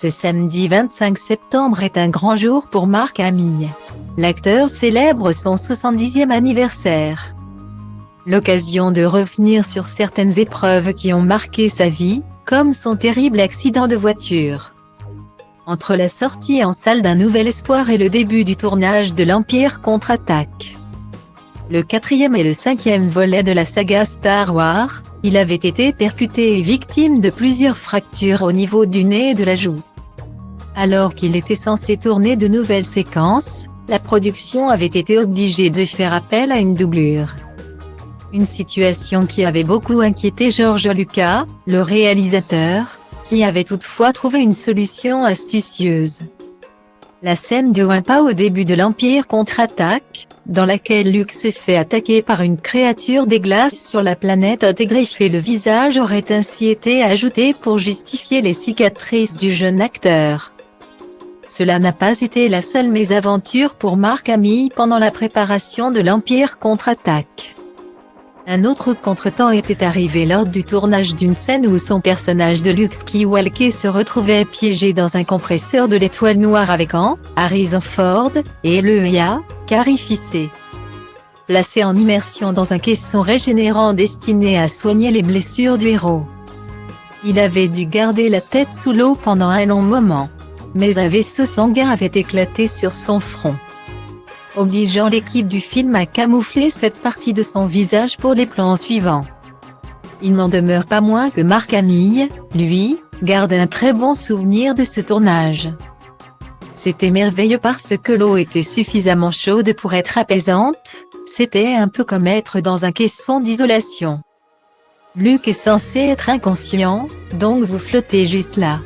Ce samedi 25 septembre est un grand jour pour Marc Hamill. L'acteur célèbre son 70e anniversaire. L'occasion de revenir sur certaines épreuves qui ont marqué sa vie, comme son terrible accident de voiture. Entre la sortie en salle d'Un Nouvel Espoir et le début du tournage de l'Empire contre-attaque, le 4e et le 5e volet de la saga Star Wars, il avait été percuté et victime de plusieurs fractures au niveau du nez et de la joue. Alors qu'il était censé tourner de nouvelles séquences, la production avait été obligée de faire appel à une doublure. Une situation qui avait beaucoup inquiété George Lucas, le réalisateur, qui avait toutefois trouvé une solution astucieuse. La scène de Wampa au début de l'Empire contre-attaque, dans laquelle Luke se fait attaquer par une créature des glaces sur la planète Hoth et griffer le visage, aurait ainsi été ajoutée pour justifier les cicatrices du jeune acteur. Cela n'a pas été la seule mésaventure pour Marc Hamill pendant la préparation de l'Empire contre-attaque. Un autre contretemps était arrivé lors du tournage d'une scène où son personnage de Luke Skywalker se retrouvait piégé dans un compresseur de l'Étoile Noire avec Harrison Ford et Leia, Carrie Fisher. Placé en immersion dans un caisson régénérant destiné à soigner les blessures du héros. Il avait dû garder la tête sous l'eau pendant un long moment, mais un vaisseau sanguin avait éclaté sur son front, obligeant l'équipe du film à camoufler cette partie de son visage pour les plans suivants. Il n'en demeure pas moins que Marc Hamill, lui, garde un très bon souvenir de ce tournage. C'était merveilleux parce que l'eau était suffisamment chaude pour être apaisante, c'était un peu comme être dans un caisson d'isolation. Luke est censé être inconscient, donc vous flottez juste là.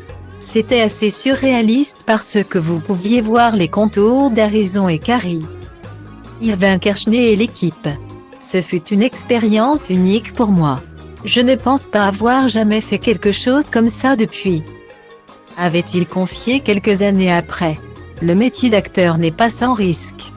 C'était assez surréaliste parce que vous pouviez voir les contours d'Harrison et Carrie. Irving Kershner et l'équipe. Ce fut une expérience unique pour moi. Je ne pense pas avoir jamais fait quelque chose comme ça depuis. Avait-il confié quelques années après. Le métier d'acteur n'est pas sans risque.